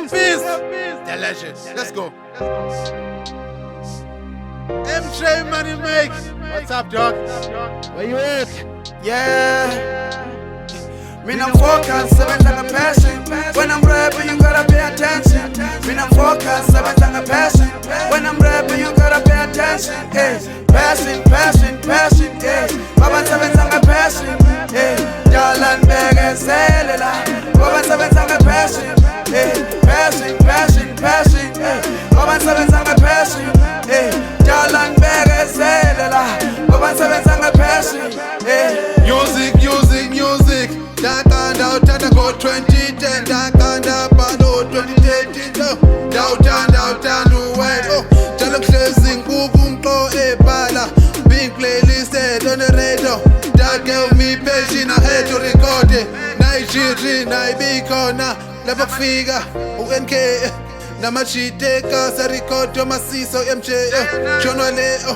Beast, the legend. Let's go. MJ Money Make. What's up, dog? Where you at? Yeah. Me I'm focused, seven like a passion. When I'm rapping, you gotta pay attention. Me I'm focused, seven like a passion. When I'm rapping, you gotta pay attention. Hey, passion, passion, passion. Hey, Baba seven like a passion. Hey, Jalan Bega Selila. Baba seven like a passion. Hey, passion, passion, passion. Hey, Baba seven like a passion. Hey, Jalan Bega Selila. Baba seven like a passion. Hey, music, music, music. Dakanda utanda go 2010, dakanda pano 2013. Utanda uwet. Oh, jalo closing ubumko ebala. Big playlist on the radio. That gave me passion, I had to record it. Nigeria, naibikona, laba kufika UNK. Namachiteka sa record to masiso MJ. Jono leo.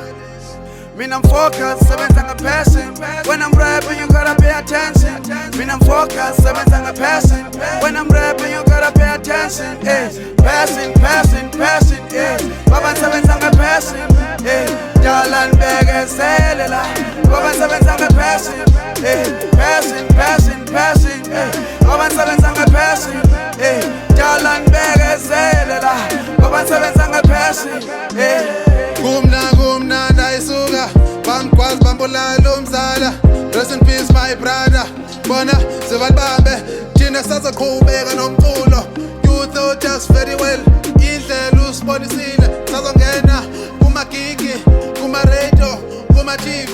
Me I'm focused, seven like a passion. When I'm rapping, you gotta pay attention. Me I'm focused, seven like a passion. When I'm rapping, you gotta pay attention. Hey, passion, passion, passion. Hey, Baba seven like a passion. Hey, Jalan Bega Selila. Baba seven like a passion. Hey, passion, passion, passion. Hey, Baba seven like a passion. Hey, Jalan Bega Selila. Baba seven like a passion. Hey. Gumna naisuka bamgwazi bambulala umzala. Rest in peace my brother. Bona sivalibambe thina sazaqhubeka nomculo. You thought us very well. Indlela usibonisile sazongena kumagigi, kuma-radio, kuma-TV.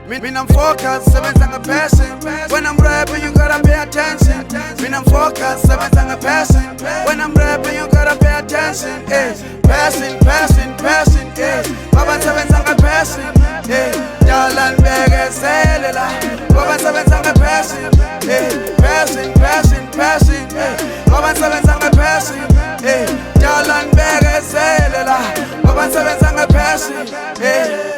Me I'm focused, seven like a passion. When I'm rapping, you gotta pay attention. Me I'm focused, seven like a passion. When I'm rapping, you gotta pay attention. Hey, passion, passion, passion. Hey, Baba seven like a passion. Hey, Jalan Bega Selila. Baba seven like a passion. Hey, passion, passion, passion. Hey, Baba seven like a passion. Hey, Jalan Bega Selila. Baba seven like a passion. Hey.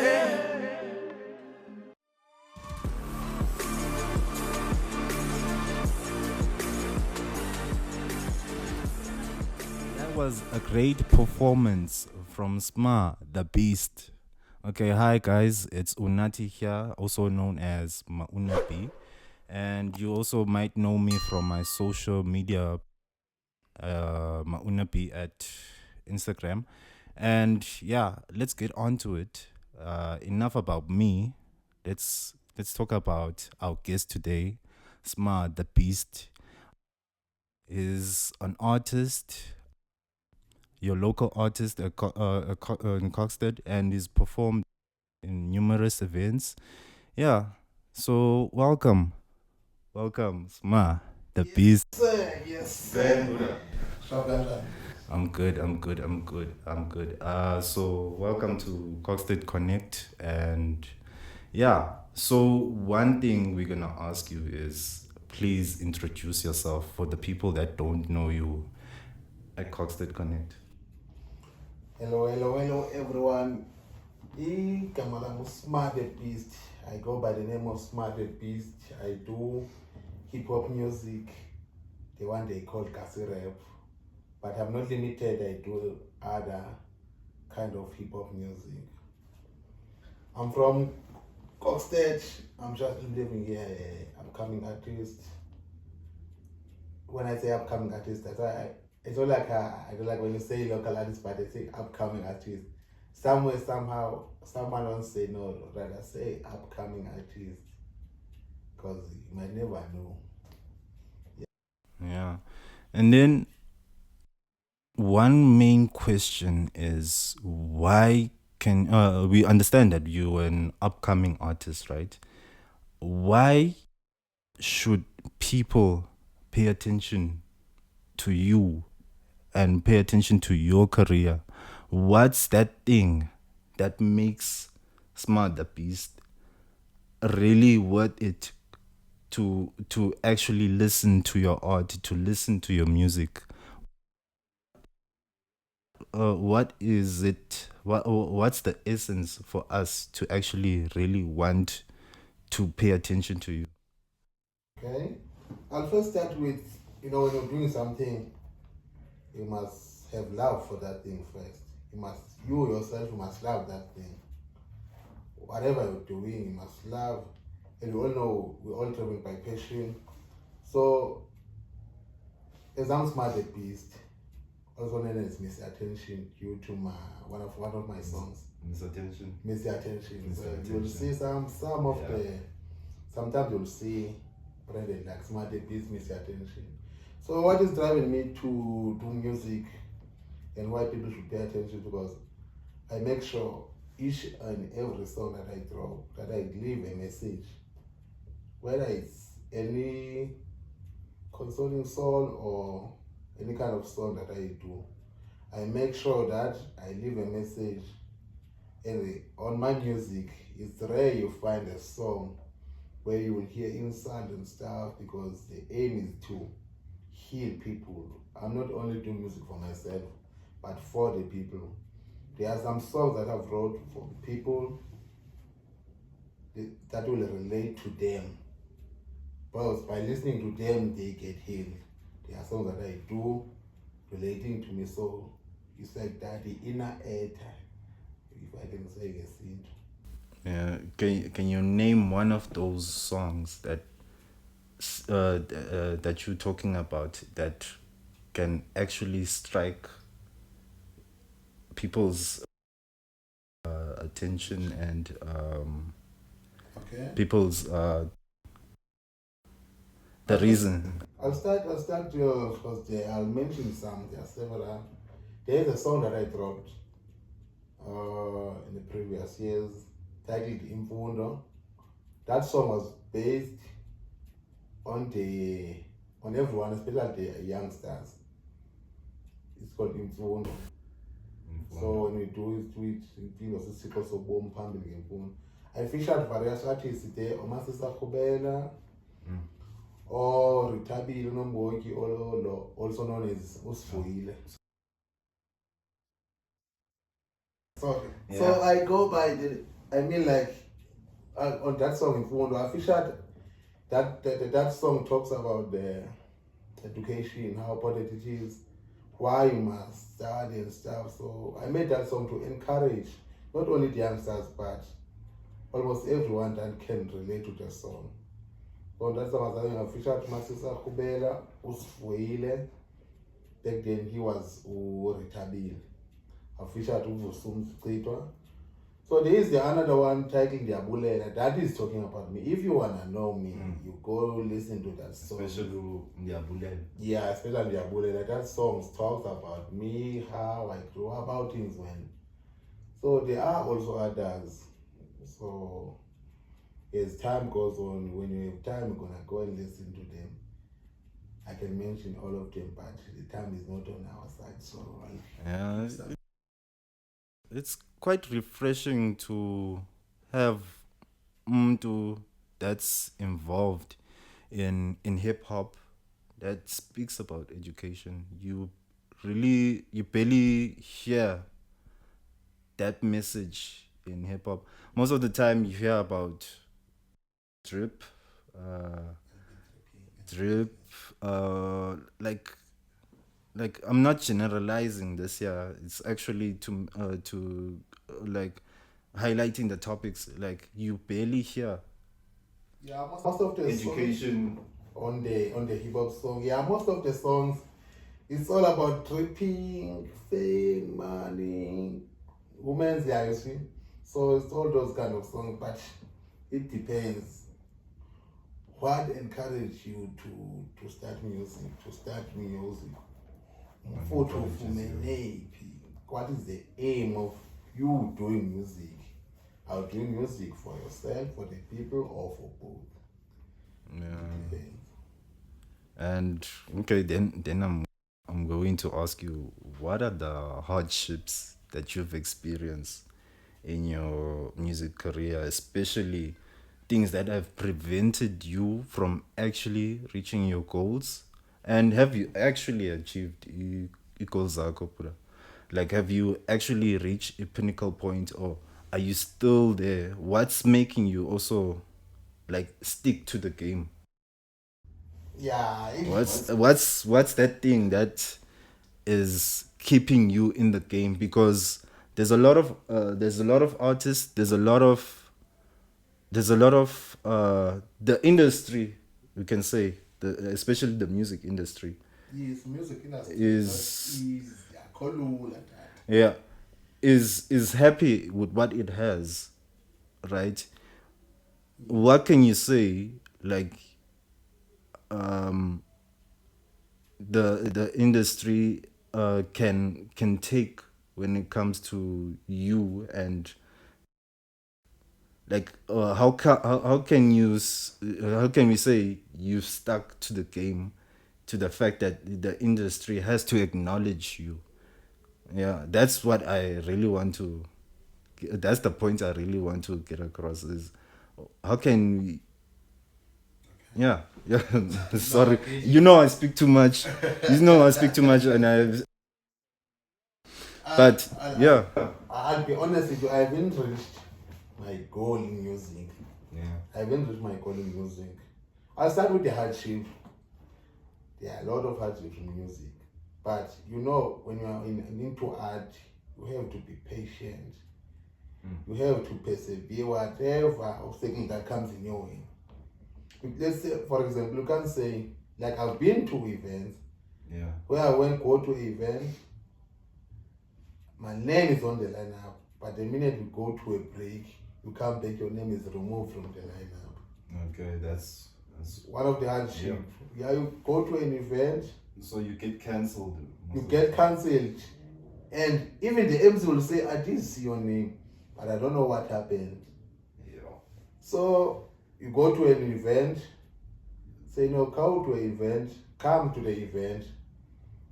Was a great performance from Smare Da Beast. Okay, hi guys, it's Unati here, also known as Maunapi, and you also might know me from my social media, Maunapi at Instagram. And yeah, let's get on to it. Enough about me. Let's talk about our guest today. Smare Da Beast is an artist, your local artist in Kokstad, and is performed in numerous events. Yeah, so welcome, Smare Da Beast. Yes, sir. I'm good. So welcome to Kokstad Connect, and yeah. So one thing we're gonna ask you is, please introduce yourself for the people that don't know you at Kokstad Connect. Hello everyone. Igama lami Smare Da Beast. I go by the name of Smare Da Beast. I do hip hop music, the one they call Kasi rap. But I'm not limited, I do other kind of hip hop music. I'm from Kokstad. I'm just living here, upcoming artist. When I say upcoming artist, that's why it's not like I don't like when you say local artist, but they say upcoming artist. Somewhere, somehow, someone won't say no, rather say upcoming artist, because you might never know. Yeah. And then one main question is, why can we understand that you're an upcoming artist, right? Why should people pay attention to you and pay attention to your career? What's that thing that makes Smare Da Beast really worth it to actually listen to your art, to listen to your music? what is it? What's the essence for us to actually really want to pay attention to you? Okay, I'll first start with, when you're doing something, you must have love for that thing first. You yourself must love that thing. Whatever you're doing, you must love. And we all know we're all driven by passion. So, as I'm Smare Da Beast, also known as Miss Attention, due to one of my songs. Miss Attention. Miss Attention. Miss So Attention. you'll see sometimes you'll see branded like Smare Da Beast, Miss Attention. So what is driving me to do music and why people should pay attention, because I make sure each and every song that I drop, that I leave a message, whether it's any consoling song or any kind of song that I do, I make sure that I leave a message. And on my music, it's rare you find a song where you will hear insult and stuff, because the aim is to heal people. I'm not only doing music for myself, but for the people. There are some songs that I've wrote for people that will relate to them. Because by listening to them, they get healed. There are songs that I do relating to me, so it's like that, the inner editor, if I can say a scene. Yeah, can you name one of those songs that that you're talking about that can actually strike people's attention and Okay. people's the reason? I'll start because I'll mention some. There are several. There's a song that I dropped in the previous years titled Imfundo. That song was based on everyone, especially the youngsters. It's called Imfundo. So when we do it also bomb pumping. I featured various artists there, Ushukela, or Ritabile Nomboki, also known as Ushukela. So I go by on that song in Fundo, I featured that song talks about the education, how important it is, why you must study and stuff. So I made that song to encourage not only the youngsters, but almost everyone that can relate to the song. So that song was having a feature to Ushukela, Ushukela. Back then he was Ritabile. A feature to Ushukela. So there is another one titled Ndiyabulela. That is talking about me. If you wanna know me, you go listen to that song. Especially Ndiyabulela. Yeah, especially Ndiyabulela. That song talks about me, how I grew up, how things went. So there are also others. So as time goes on, when you have time, you're gonna go and listen to them. I can mention all of them, but the time is not on our side. So Yeah, it's quite refreshing to have that's involved in hip hop that speaks about education. You barely hear that message in hip hop. Most of the time you hear about drip, like I'm not generalizing this here. It's actually to like highlighting the topics. Like you barely hear yeah, most of the education. On the hip hop song, yeah, most of the songs, it's all about tripping, fame, money, women's, yeah, you see. So it's all those kind of songs, but it depends. What encouraged you to start music? What is the aim of you doing music? Are you doing music for yourself, for the people, or for both? Yeah. And okay, then I'm going to ask you, what are the hardships that you've experienced in your music career, especially things that have prevented you from actually reaching your goals? And have you actually achieved your goals? Like, have you actually reached a pinnacle point, or are you still there? What's making you also like stick to the game? Yeah, What's that thing that is keeping you in the game? Because there's a lot of artists, there's a lot of the industry, we can say, especially the music industry yes, music industry is kolula that. yeah is happy with what it has, right? What can you say, like, um the industry can take when it comes to you, and like how can how can we say you've stuck to the game, to the fact that the industry has to acknowledge you? Yeah, that's what I really want to, that's the point I really want to get across, is how can we, yeah, yeah. Sorry, you know I speak too much, and I, but yeah. I'll be honest with you, I haven't reached my goal in music. Yeah. I haven't reached my goal in music. I'll start with the hardship. There are a lot of hardships in music. But you know, when you are into art, you have to be patient. You have to persevere whatever obstacle that comes in your way. Let's say, for example, you can say, like I've been to events Yeah. where I go to an event, my name is on the lineup, but the minute you go to a break, you come back, your name is removed from the lineup. Okay, that's One of the hardships. Yeah, you go to an event, so you get cancelled. you get cancelled, and even the MC will say, I did see your name, but I don't know what happened. Yeah. So you go to an event, say no, come to the event,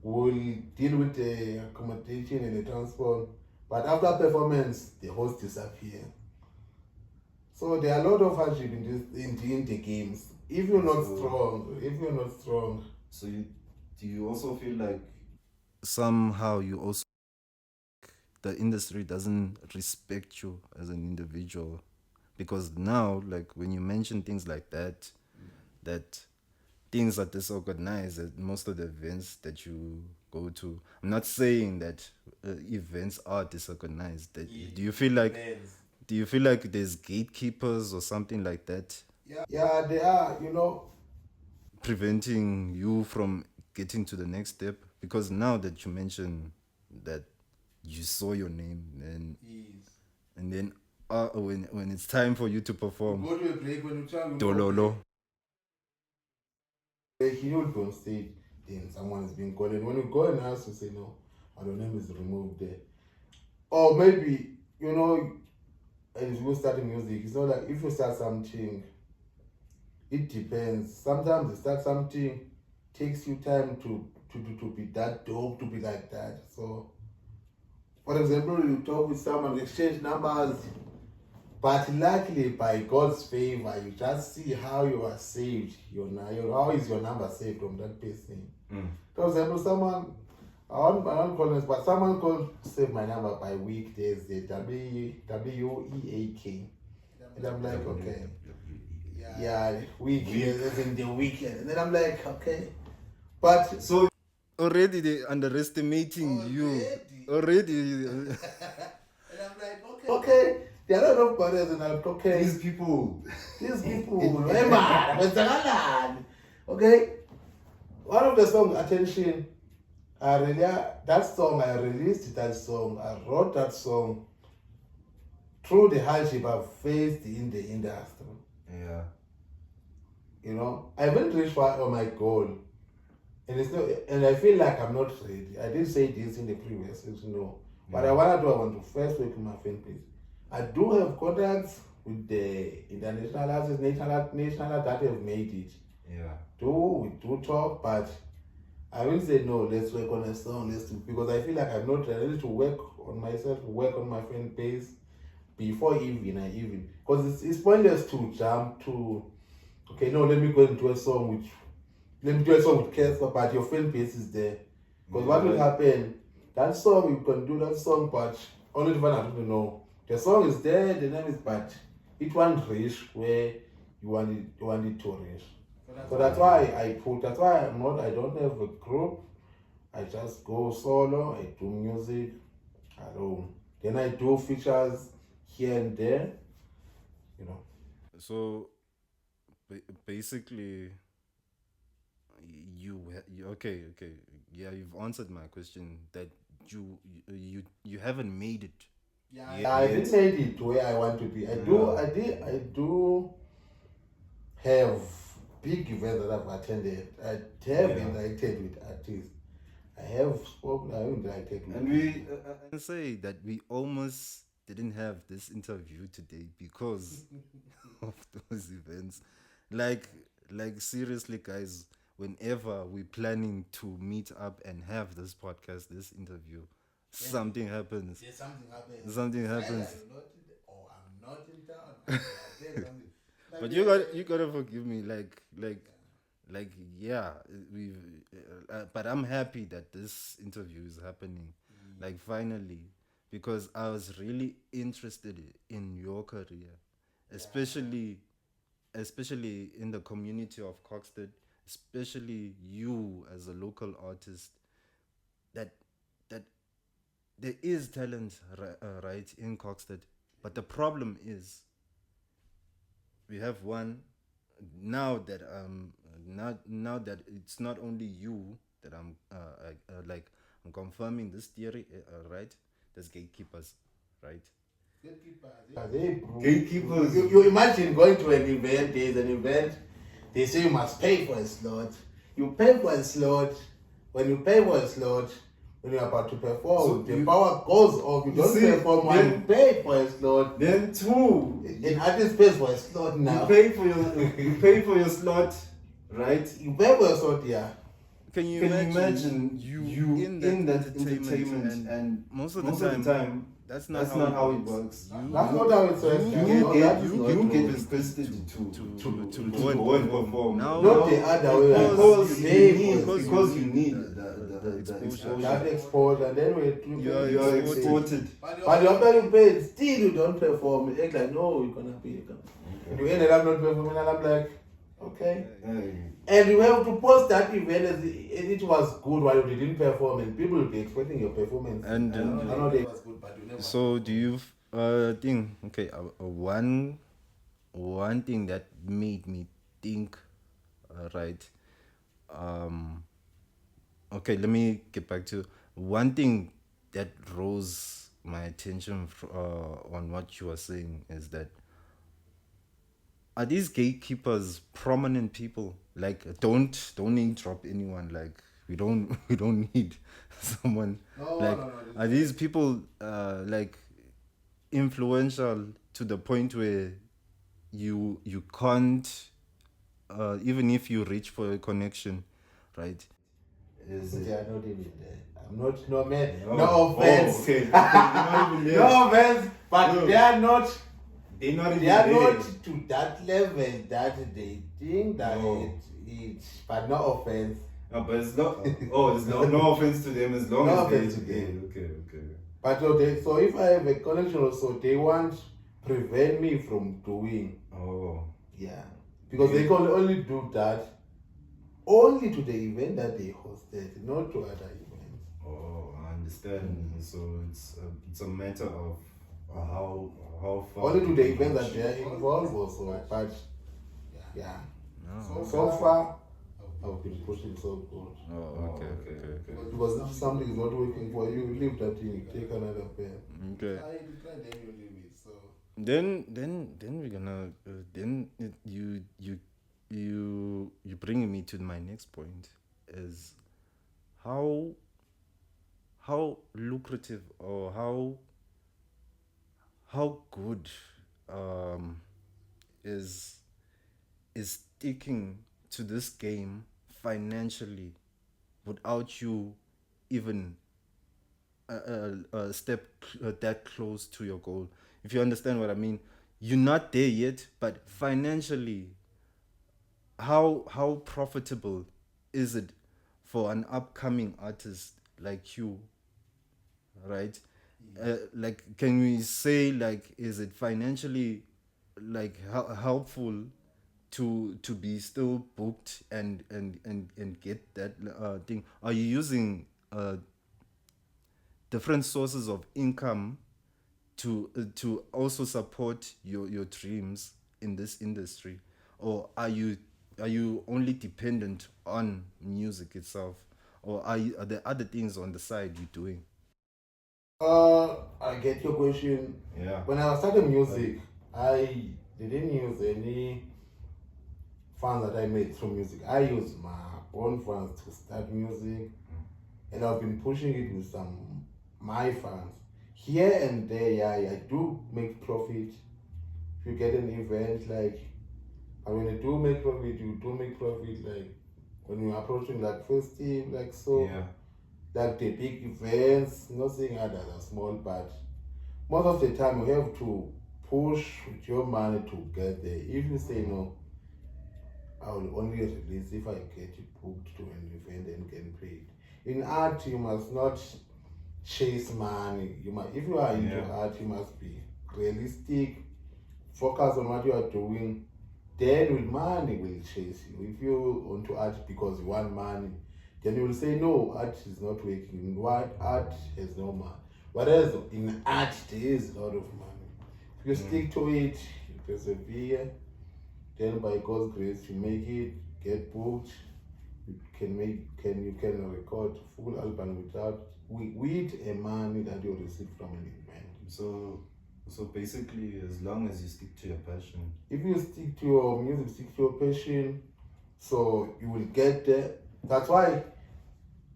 we'll deal with the accommodation and the transport, but after performance, the host disappear. So there are a lot of hardship in the games. If you're not strong. So do you also feel like somehow you also, the industry doesn't respect you as an individual? Because now, like, when you mention things like that, that things are disorganized at most of the events that you go to. I'm not saying that events are disorganized. Do you feel like, there's gatekeepers or something like that Yeah, they are, preventing you from getting to the next step? Because now that you mention that you saw your name, and then when it's time for you to perform, go to a break when you travel. dololo. You will be on stage, then someone is being called, and when you go in house, you say no, and your name is removed there. Or maybe, as you start music, it's not like if you start something, it depends. Sometimes you start something, takes you time to be that dope, to be like that. So, for example, you talk with someone, exchange numbers, but luckily by God's favor, you just see how you are saved. How is your number saved from that person? For example, someone, I don't call this, but someone could save my number by weekdays, the WEAK. And I'm like, okay. Yeah, week as in the weekend. And then I'm like, okay. But So already they underestimating you. Already. and I'm like, okay. There are a lot of brothers, and I'm like, okay. These people. Okay. One of the songs, Attention, I released that song, I wrote that song through the hardship I've faced in the industry. Yeah. I haven't reached my goal. And I feel like I'm not ready. I did say this in the previous season, But I want to first work with my fan page. I do have contacts with the international artists, national that have made it. Yeah. We do talk, but I will say no, let's work on a song, because I feel like I'm not ready to work on myself, work on my fan base before even. Because it's pointless to jump to, okay, no, let me do a song with Casper, but your fan base is there. Because what will happen, That song, you can do that song, but only the one I don't know. The song is there, the name is, but it won't reach where you want it to reach. So that's why that's why I don't have a group. I just go solo, I do music alone. Then I do features here and there, you know. So basically, okay, yeah, you've answered my question that you haven't made it. Yeah, I didn't made it where I want to be. I do have big events that I've attended. I have interacted with artists. I have spoken, I have interacted with And we can say that we almost didn't have this interview today because of those events. Like seriously, guys, whenever we're planning to meet up and have this podcast, this interview, something happens. There's something happens. Something happens. I'm not in town. But you gotta forgive me, like yeah, we've. But I'm happy that this interview is happening, like finally, because I was really interested in your career, especially in the community of Kokstad, especially you as a local artist. That that there is talent, right, in Kokstad, but the problem is we have one now that now that it's not only you that like I'm confirming this theory, right? There's gatekeepers, right? Gatekeepers. You imagine going to an event, there's an event, they say you must pay for a slot. You pay for a slot. When you pay for a slot, when you're about to perform, the power goes off. You don't perform when you pay for a slot. Then two, An artist pays for a slot now. you pay for your slot, right? You pay for a slot, yeah. Can you imagine you in that entertainment and most of the time that's not how it works. That's not how it works. You get requested to go and perform. Now, Not the other way around. Because you need the exposure. That exposure, and then we You're exported. But after you pay, still you don't perform. You act like, no, you're gonna pay. And you ended up not performing, and I'm like, okay. And you have to post that event as it was good while you didn't perform, and people will be expecting your performance. And I know they was good, but you never. so do you think? Okay, one thing that made me think, right? Okay, let me get back to one thing that rose my attention on what you were saying is that are these gatekeepers prominent people? Like, don't name drop anyone. Like, we don't need someone. Are these people like influential to the point where you can't even if you reach for a connection, right? They are not even there. I'm not, no man, no offense. Okay. Not even there. No offense, but they are not. They're not They are not to that level that they think that it's. But no offense. No, but it's not. Oh, it's no offense to them as long No as offense to they. them. Okay. But so if I have a connection also, they won't prevent me from doing. Oh. Yeah. Because they can only do that only to the event that they hosted, not to other events. Oh, I understand. So it's a matter of how far. Only to the events that they are involved also. But yeah. So far, I've been pushing so good. Oh, okay. Because if something is not working for you, leave that thing, take another pair. Okay. I decline them your limit, so. Then we're gonna you bringing me to my next point is how lucrative or how good is sticking to this game financially without you even a step that close to your goal. If you understand what I mean, you're not there yet, but financially, how profitable is it for an upcoming artist like you right? Like, can we say, like, is it financially, like, helpful to be still booked and get that thing? Are you using different sources of income to also support your dreams in this industry, or are you only dependent on music itself, or are there other things on the side you're doing? I get your question. Yeah. When I was starting music, I didn't use any funds that I made through music. I used my own funds to start music, and I've been pushing it with some my funds. Here and there, yeah, I do make profit. If you get an event like, and when you do make profit, you do make profit like when you're approaching like festive, like so, Yeah. like the big events. Not saying others are small, but most of the time you have to push with your money to get there. If you say no, I will only release if I get booked to an event and get paid. In art, you must not chase money. You must, if you are into art, you must be realistic. Focus on what you are doing. Then with money will chase you. If you want to art because you want money, then you will say no, art is not working. What art has no money. Whereas in art there is a lot of money. If you stick to it, you persevere, then by God's grace you make it, get booked, you can record full album without with a money that you receive from an event. So basically, as long as you stick to your passion. If you stick to your music, stick to your passion, so you will get there. That's why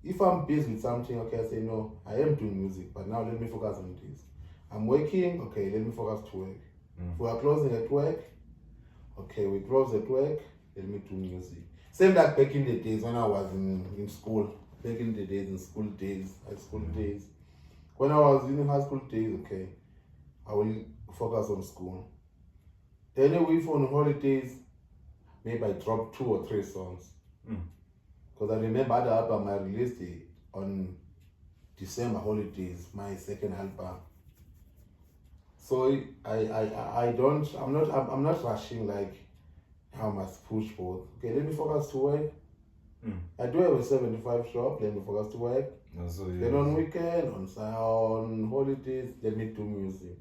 if I'm busy with something, okay, I say no, I am doing music, but now let me focus on this. I'm working, okay, let me focus to work. If we are closing at work, okay, we close at work, let me do music. Same like back in the days when I was in school, back in the days, in school days, high school days. When I was in high school days, okay, I will focus on school. Then a week on holidays, maybe I drop 2 or 3 songs. Because I remember the album I released it on December holidays, my second album. So I'm not rushing like how must push forward. Okay, let me focus to work. I do have a 75 shop, let me focus to work. Then on weekend, on holidays, let me do music.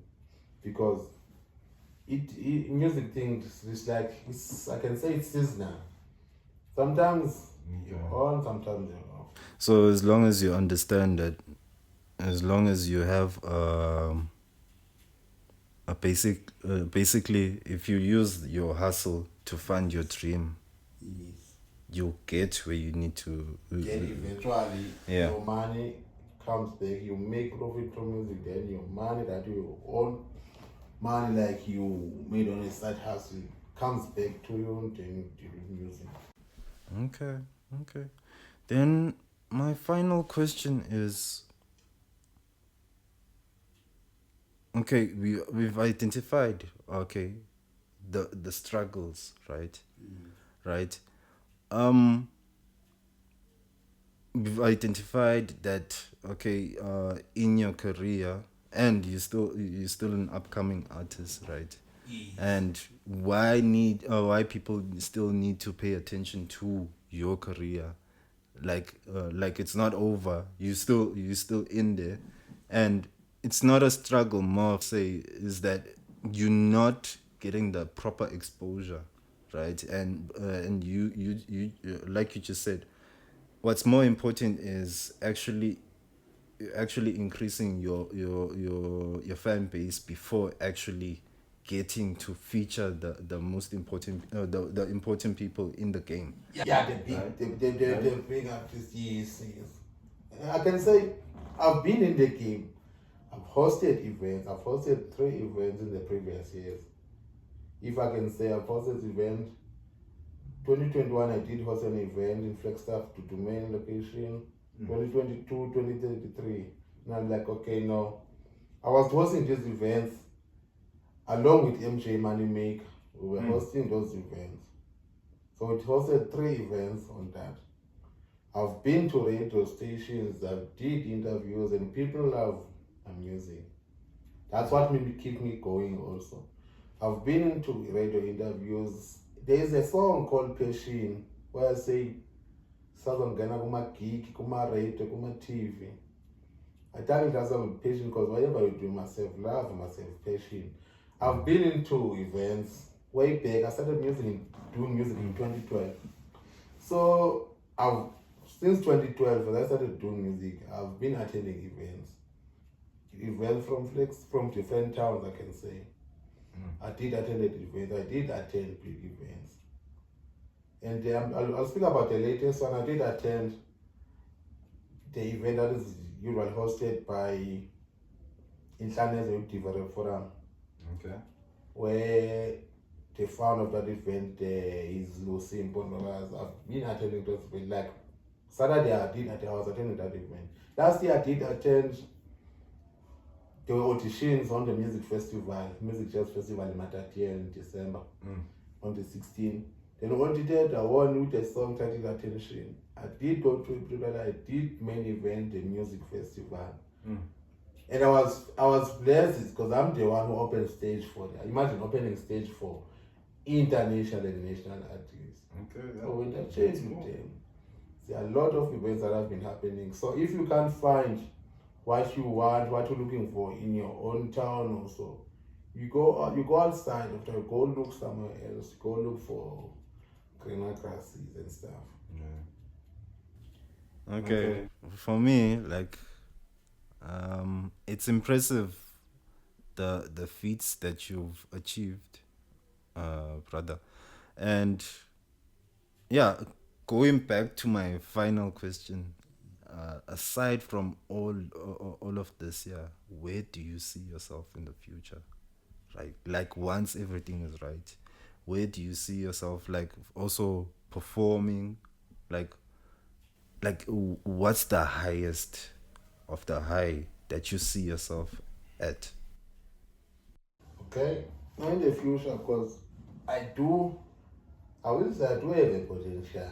Because music things is like, I can say it's seasonal. Sometimes you're on, sometimes you're off. So as long as you understand that, as long as you have a basically, if you use your hustle to fund your dream, you get where you need to get. Eventually, your money comes back. You make profit from music, then your money that you own, money like you made on a side hustle, comes back to you, and then you do music. Okay. Then my final question is, okay, we've identified, okay, the struggles, right? Right. We've identified that, okay, in your career, and you're still an upcoming artist, right? And why people still need to pay attention to your career, like it's not over. You still in there, and it's not a struggle. More of say is that you're not getting the proper exposure, right? And you like you just said, what's more important is actually increasing your fan base before actually getting to feature the most important the important people in the game. Yeah, the big artists, yes. I can say I've been in the game. I've hosted events. I've hosted 3 events in the previous years. If I can say I've hosted event, 2021 I did host an event in Flagstaff to domain location. 2022, 2033. And I'm like, okay, no. I was hosting these events along with MJ Moneymaker. We were hosting those events. So it hosted 3 events on that. I've been to radio stations, I've did interviews, and people love my music. That's what keep me going also. I've been into radio interviews. There's a song called Passion where I say, Sazongena kuma gig, kuma radio, kuma TV. I tell it as I'm patient because whatever you do myself, love myself, patient. I've been into events way back. I started doing music in 2012. So since 2012, when I started doing music, I've been attending events from different towns, I can say. I did attend events. I did attend big events. And I'll speak about the latest one. I did attend the event that is usually hosted by Inhlaneza Youth Development Forum. Okay. Where the founder of that event is Lucy Mponoraz. I've been attending those events. Like Saturday I was attending that event. Last year I did attend the auditions on the Music Jazz Festival in Matatiele in December on the 16th. Then audited, I won with a song titled Attention. I did go to Prepare, I did main event, the music festival. And I was blessed because I'm the one who opened stage for that. Imagine opening stage for international and national artists. Okay. So when I changed with them, there are a lot of events that have been happening. So if you can't find what you want, what you're looking for in your own town also, you go outside, after you go look somewhere else, go look for greener grasses and stuff. Yeah. Okay. For me, like, it's impressive the feats that you've achieved, brother. And yeah, going back to my final question, aside from all of this, where do you see yourself in the future? Right, like once everything is right, where do you see yourself, like also performing, like what's the highest of the high that you see yourself at? Okay, now in the future, because I will say I do have a potential.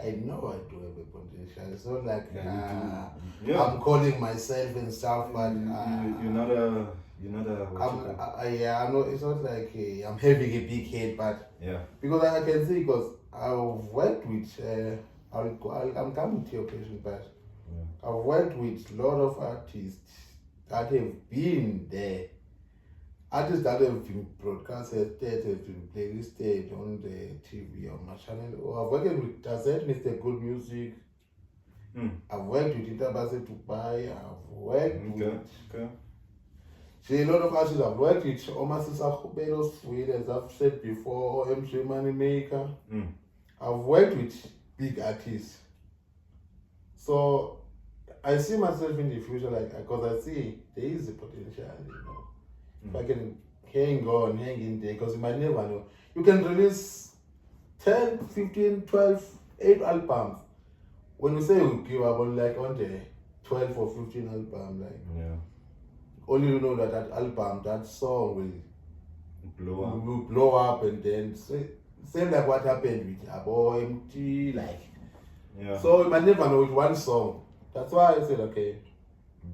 I know I do have a potential. It's not like I'm calling myself and stuff, but you're not a I know it's not like I'm having a big head, but because I can see, because I've worked with I'm coming to your question, but I've worked with a lot of artists that have been there. Artists that have been broadcasted, that have been playlisted on the TV on my channel. Or I've worked with Tazet, Mr. Good Music. I've worked with Itabase Dubai. I've worked with a lot of artists. I've worked with Omasisa Khubelo, as I've said before, or MJ Moneymaker. I've worked with big artists. So I see myself in the future, like, because I see there is a potential, If I can hang in there, because you might never know. You can release 10, 15, 12, 8 albums. When you say you give up on the 12 or 15 album, only you know that album, that song will blow up, and then same like what happened with Abo MT, So you might never know with one song. That's why I said, okay,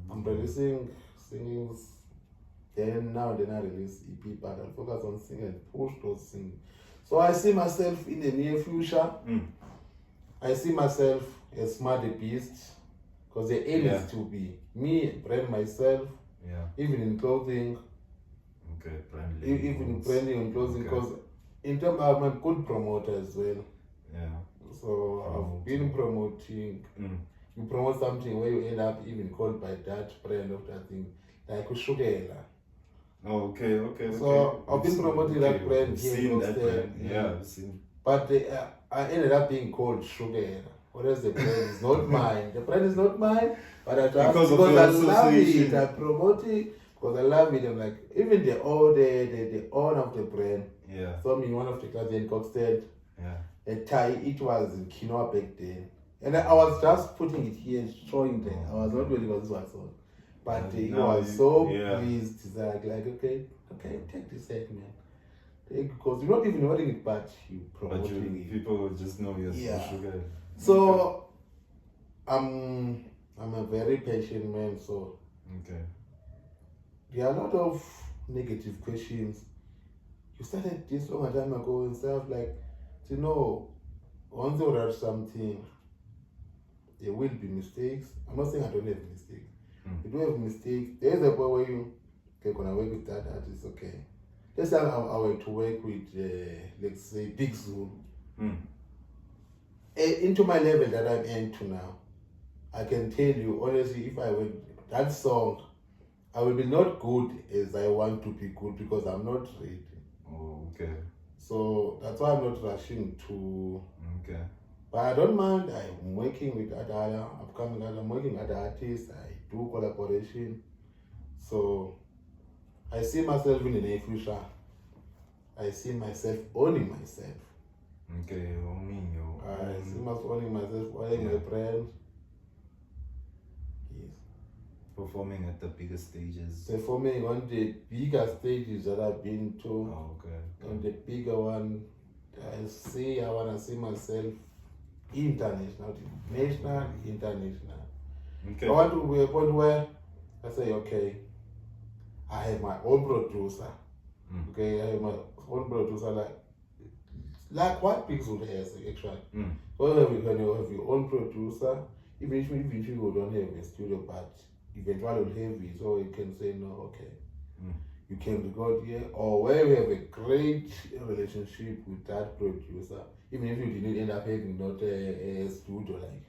I'm releasing singles. Then I release EP, but I'll focus on singing and push those singles. So I see myself in the near future. I see myself as Smare Da Beast, because the aim is to be me, brand myself, even in clothing. Okay, even in branding and clothing, because in terms I'm a good promoter as well. So I've been promoting. You promote something where you end up even called by that brand of that thing, like Ushukela. Okay. So I've been promoting that brand here in Kokstad. I've seen. But I ended up being called Ushukela. Whereas the brand is not mine. The brand is not mine, but I just because I love it, I promote it because I love it. I'm like, even the owner of the brand. Saw me in one of the clubs in Kokstad. And it was in Kinoa back then. And I was just putting it here, showing them. I was not really because this was on. But he was so pleased. He's like, okay, take this set, man. Because you're not even wearing it, but you promoting it. People just know you're sugar. So I'm a very patient man, so Okay. there are a lot of negative questions. You started this long time ago and stuff like, you know, once you write something, there will be mistakes. I'm not saying I don't have mistakes. You do have mistakes. There's a point where you okay, gonna work with that artist, okay. Let's say I were to work with, let's say, Big Zoom. Into my level that I'm into now, I can tell you honestly, if I went that song, I will be not good as I want to be good because I'm not ready. Oh, okay. So that's why I'm not rushing to. Okay. But I don't mind. I'm working with other upcoming. I'm working with other artists. I do collaboration. So I see myself in the near future. I see myself owning myself. Okay, owning your I see myself owning myself, owning my brand. Yes. performing at the biggest stages. Performing on the bigger stages that I've been to. Oh, okay. On the bigger one, I wanna see myself international, national, international. Okay. I want to be a point where I say, okay, I have my own producer. Okay, I have my own producer, like what Pixel has actually. Well, you can have your own producer, even if you don't have a studio, but eventually will have it, so you can say no, okay. You can record here, or where you have a great relationship with that producer, even if you didn't end up having not a studio like.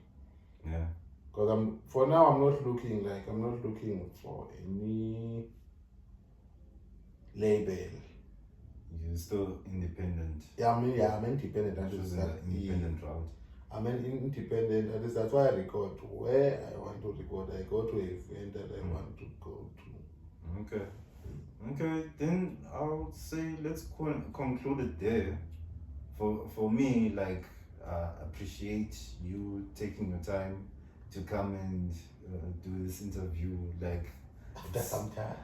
Yeah. Because for now I'm not looking for any label. You're still independent. Yeah, I'm independent. Which is an independent route. I'm an independent artist. That's why I record where I want to record. I go to an event that I want to go to. Okay. Okay, then I would say let's conclude it there. For me, like, appreciate you taking your time to come and do this interview. Like, After some time.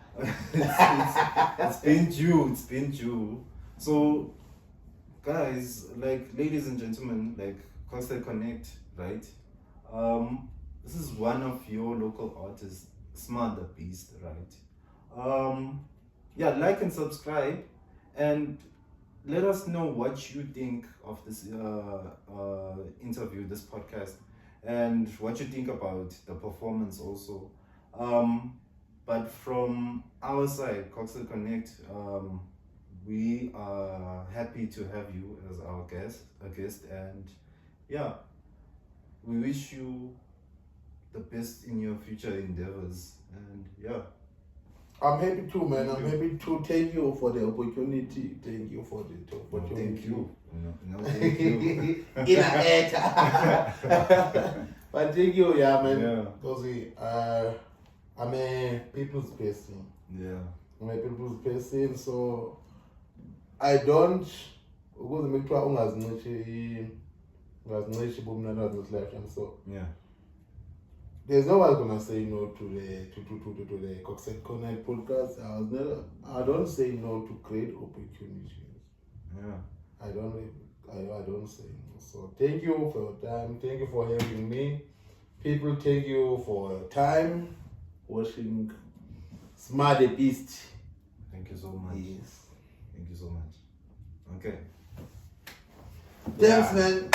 it's been due. So, guys, like, ladies and gentlemen, like, Kokstad Connect, right? This is one of your local artists, Smare Da Beast, right? Yeah, like and subscribe, and let us know what you think of this interview, this podcast, and what you think about the performance also. But from our side, Kokstad Connect, we are happy to have you as our guest, and yeah, we wish you the best in your future endeavors, and yeah. I'm happy too, man. I'm happy to thank you for the opportunity. Thank you for the opportunity. Thank you. No, thank you. In a head. But thank you, yeah, man. Yeah. Because I'm a people's person. Yeah. I'm a people's person, so I don't. Because make sure ungazincishela so. Yeah. There's no one gonna say no to the Kokstad Connect podcast. I don't say no to great opportunities. Yeah. I don't say no. So thank you for your time. Thank you for having me. People, thank you for your time watching Smare Da Beast. Thank you so much. Yes. Thank you so much. Okay. Thanks, man.